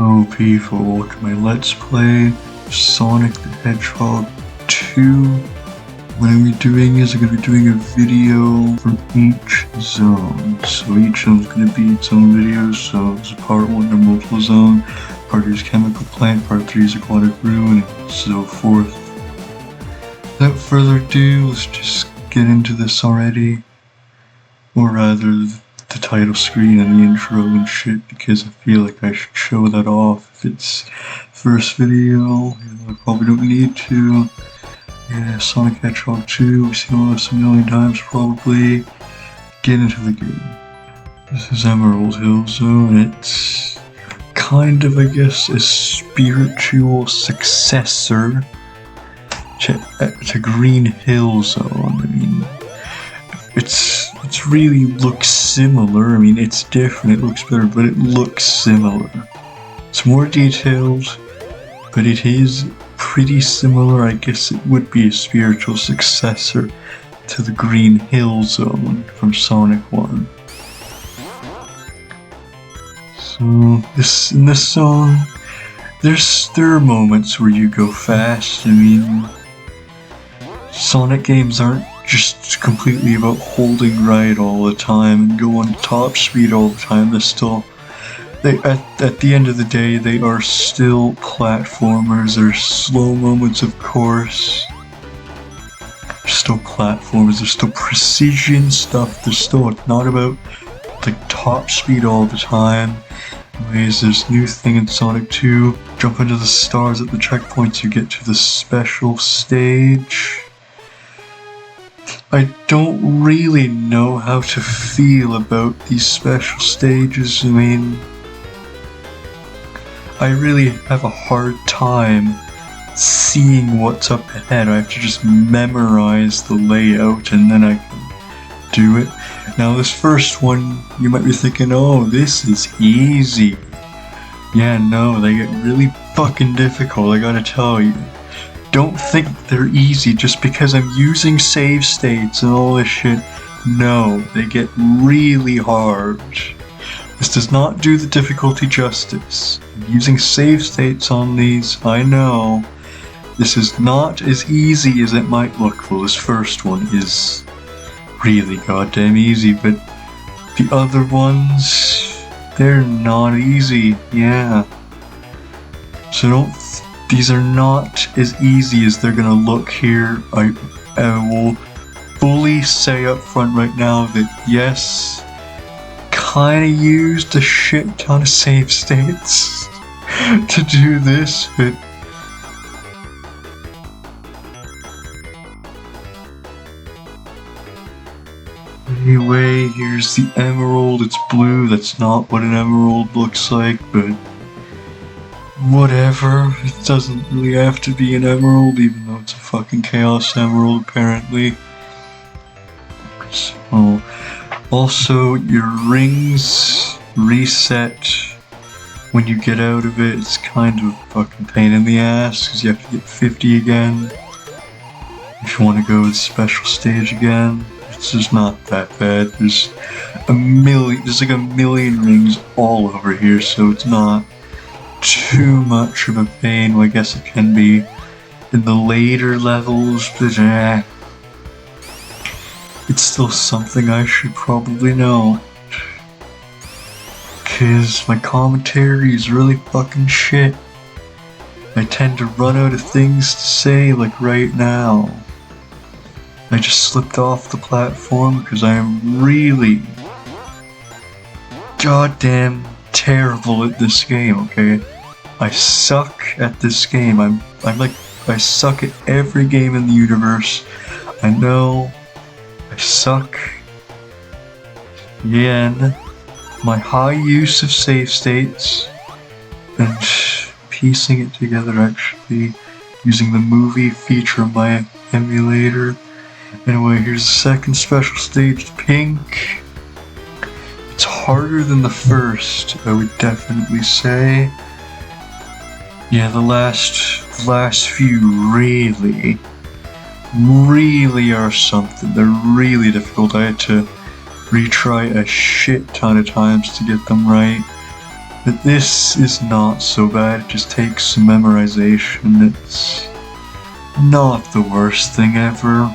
Hello people, welcome to my Let's Play Sonic the Hedgehog 2. What I'm going to be doing a video from each zone. So each zone's going to be its own video. So this is part 1 of Multiple Zone, part 2 is Chemical Plant, part 3 is Aquatic Ruin, and so forth. Without further ado, let's just get into this already. Or rather, the title screen and the intro and shit, because I feel like I should show that off. If it's first video, I probably don't need to. Yeah, Sonic Hedgehog 2, we've seen this a million times probably. Get into the game. This is Emerald Hill Zone. It's kind of, I guess, a spiritual successor to Green Hill Zone. I mean, it really looks similar. I mean, it's different, it looks better, but it looks similar. It's more detailed, but it is pretty similar. I guess it would be a spiritual successor to the Green Hill Zone from Sonic 1. So, in this zone, there are moments where you go fast. I mean, Sonic games aren't just completely about holding right all the time and going top speed all the time. They're still, at the end of the day, they are still platformers. There's slow moments, of course. There's still platformers. There's still precision stuff. There's still not about like top speed all the time. Anyways, there's a new thing in Sonic 2. Jump into the stars at the checkpoints. You get to the special stage. I don't really know how to feel about these special stages. I mean, I really have a hard time seeing what's up ahead. I have to just memorize the layout and then I can do it. Now this first one, you might be thinking, oh, this is easy. Yeah, no, they get really fucking difficult, I gotta tell you. Don't think they're easy just because I'm using save states and all this shit. No, they get really hard. This does not do the difficulty justice. I'm using save states on these, I know. This is not as easy as it might look. Well, this first one is really goddamn easy, but the other ones, they're not easy, yeah. So these are not as easy as they're gonna look here. I will fully say up front right now that yes, kinda used a shit ton of save states to do this, but anyway, here's the emerald. It's blue. That's not what an emerald looks like, but whatever, it doesn't really have to be an emerald, even though it's a fucking Chaos Emerald, apparently. So, also, your rings reset when you get out of it. It's kind of a fucking pain in the ass, because you have to get 50 again. If you want to go to the special stage again, it's just not that bad. There's like a million rings all over here, so it's not too much of a pain. Well, I guess it can be in the later levels, but it's still something I should probably know, cause my commentary is really fucking shit. I tend to run out of things to say, like right now. I just slipped off the platform because I am really goddamn terrible at this game, okay? I suck at this game. I suck at every game in the universe. I know. I suck. Again, my high use of save states and piecing it together, actually using the movie feature of my emulator. Anyway, here's the second special stage, Pink. It's harder than the first, I would definitely say. Yeah, the last few really are something. They're really difficult. I had to retry a shit ton of times to get them right. But this is not so bad, it just takes some memorization. It's not the worst thing ever.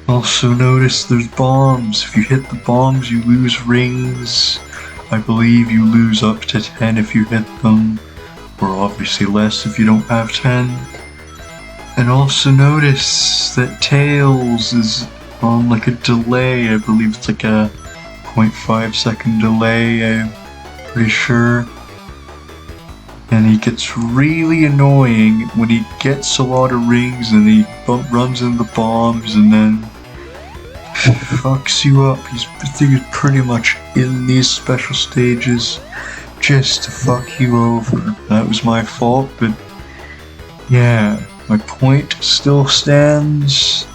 Also notice there's bombs. If you hit the bombs, you lose rings. I believe you lose up to 10 if you hit them, or obviously less if you don't have 10. And also notice that Tails is on like a delay. I believe it's like a 0.5 second delay, I'm pretty sure. And he gets really annoying when he gets a lot of rings and he runs into bombs and then fucks you up. I think he's pretty much in these special stages just to fuck you over. That was my fault, but yeah, my point still stands.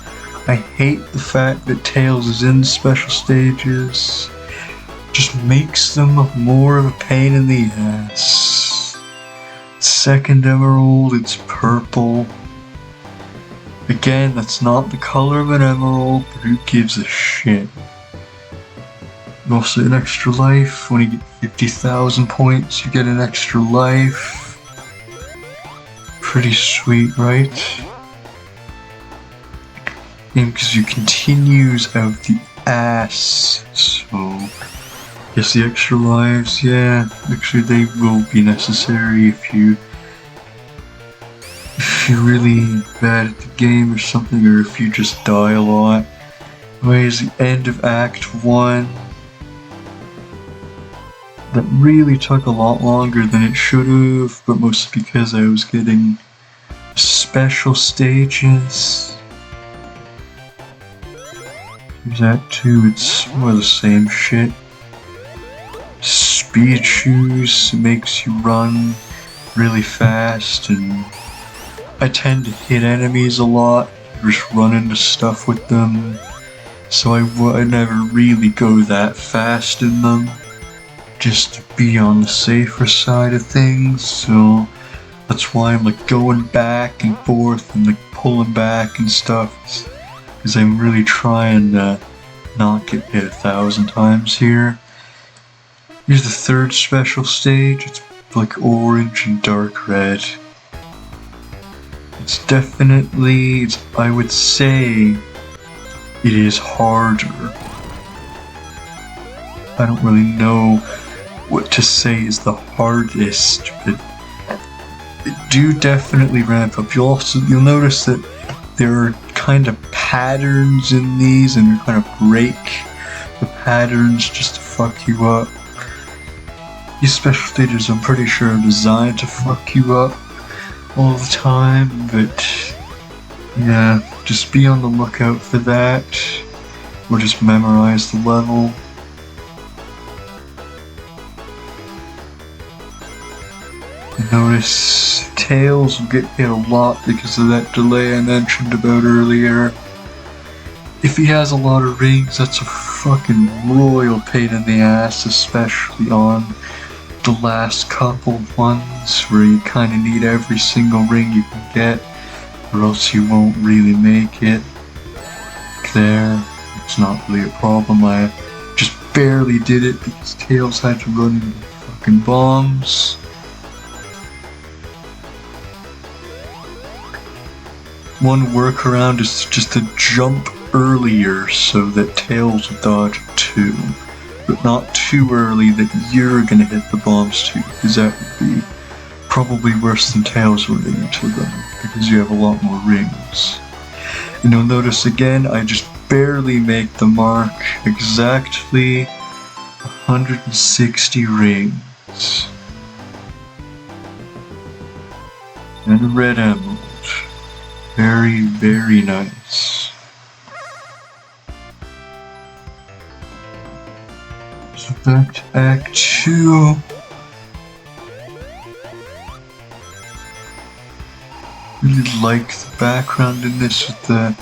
I hate the fact that Tails is in special stages. Just makes them more of a pain in the ass. Second emerald, it's purple. Again, that's not the color of an emerald, but who gives a shit? Also an extra life. When you get 50,000 points, you get an extra life. Pretty sweet, right? And because you continues out the ass, so guess the extra lives, yeah, actually they will be necessary if you're really bad at the game or something, or if you just die a lot. Anyways, the end of Act 1. That really took a lot longer than it should have, but mostly because I was getting special stages. Here's Act 2, it's more the same shit. Speed shoes makes you run really fast, and I tend to hit enemies a lot, just run into stuff with them, so I never really go that fast in them, just to be on the safer side of things. So that's why I'm like going back and forth and like pulling back and stuff, because I'm really trying to not get hit 1,000 times here. Here's the third special stage. It's like orange and dark red. It's definitely, I would say, it is harder. I don't really know what to say is the hardest, but it do definitely ramp up. You'll notice that there are kind of patterns in these, and you kind of break the patterns just to fuck you up. These special stages, I'm pretty sure, are designed to fuck you up all the time, but yeah, just be on the lookout for that, or just memorize the level. Notice Tails will get hit a lot because of that delay I mentioned about earlier. If he has a lot of rings, that's a fucking royal pain in the ass, especially on the last couple ones where you kind of need every single ring you can get, or else you won't really make it. There, it's not really a problem. I just barely did it because Tails had to run into fucking bombs. One workaround is just to jump earlier so that Tails will dodge it too, but not too early that you're gonna hit the bombs too, because that would be probably worse than Tails running into them, because you have a lot more rings. And you'll notice again, I just barely make the mark, exactly 160 rings. And a red emerald. Very, very nice. So back to Act 2. Really like the background in this with the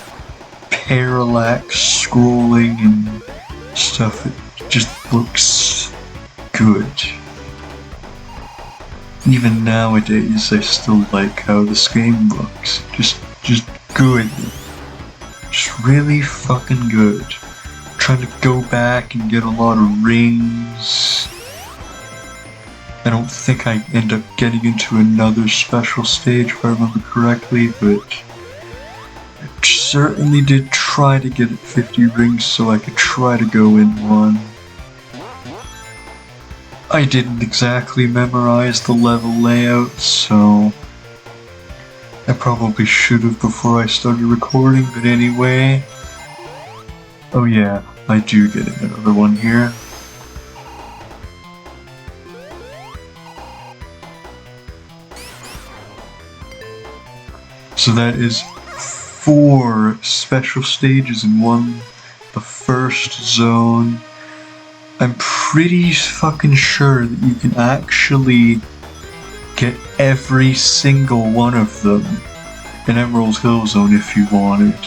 parallax scrolling and stuff. It just looks good. Even nowadays, I still like how this game looks. Just good. Just really fucking good. trying to go back and get a lot of rings. I don't think I end up getting into another special stage if I remember correctly, but I certainly did try to get 50 rings so I could try to go in one. I didn't exactly memorize the level layout, so I probably should have before I started recording, but anyway. Oh yeah, I do get another one here. So that is 4 special stages in one, the first zone. I'm pretty fucking sure that you can actually get every single one of them in Emerald Hill Zone if you wanted.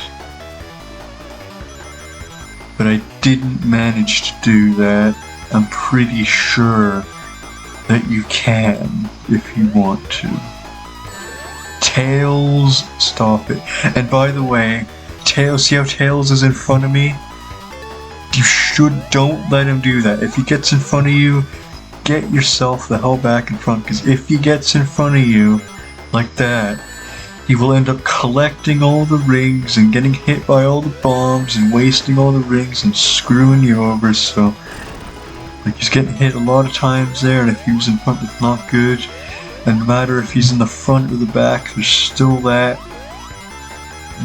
But I didn't manage to do that. I'm pretty sure that you can if you want to. Tails, stop it. And by the way, Tails, see how Tails is in front of me? Don't let him do that. If he gets in front of you, get yourself the hell back in front, because if he gets in front of you like that, he will end up collecting all the rings and getting hit by all the bombs and wasting all the rings and screwing you over. So like, he's getting hit a lot of times there, and if he was in front, it's not good. And no matter if he's in the front or the back, there's still that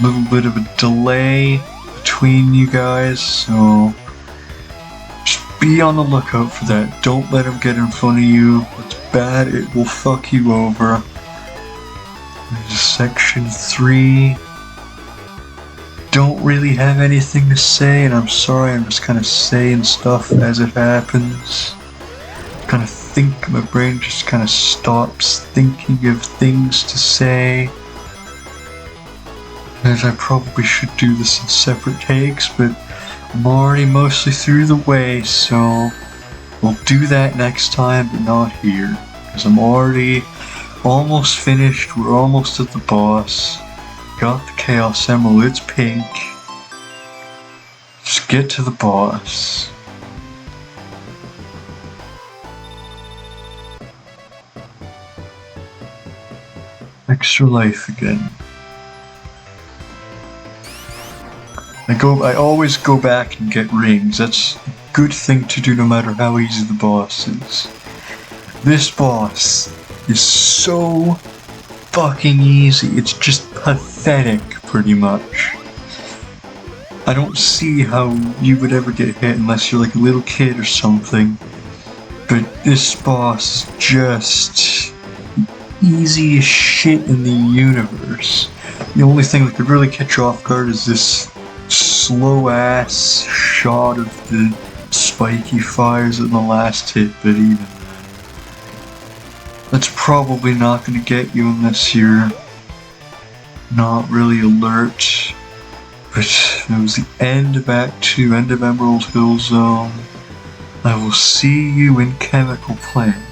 little bit of a delay between you guys, so just be on the lookout for that. Don't let him get in front of you. It's bad, it will fuck you over. There's section 3. Don't really have anything to say, and I'm sorry, I'm just kind of saying stuff as it happens. Kind of think, my brain just kind of stops thinking of things to say. As I probably should do this in separate takes, but I'm already mostly through the way, so we'll do that next time, but not here. Because I'm already almost finished, we're almost at the boss. Got the Chaos Emerald, it's pink. Just get to the boss. Extra life again. I always go back and get rings. That's a good thing to do no matter how easy the boss is. This boss is so fucking easy. It's just pathetic, pretty much. I don't see how you would ever get hit unless you're like a little kid or something. But this boss is just easy as shit in the universe. The only thing that could really catch you off guard is this slow ass shot of the spiky fires in the last hit, but even that's probably not going to get you unless you're not really alert. But it was the end of Act 2, end of Emerald Hill Zone. I will see you in Chemical Plant.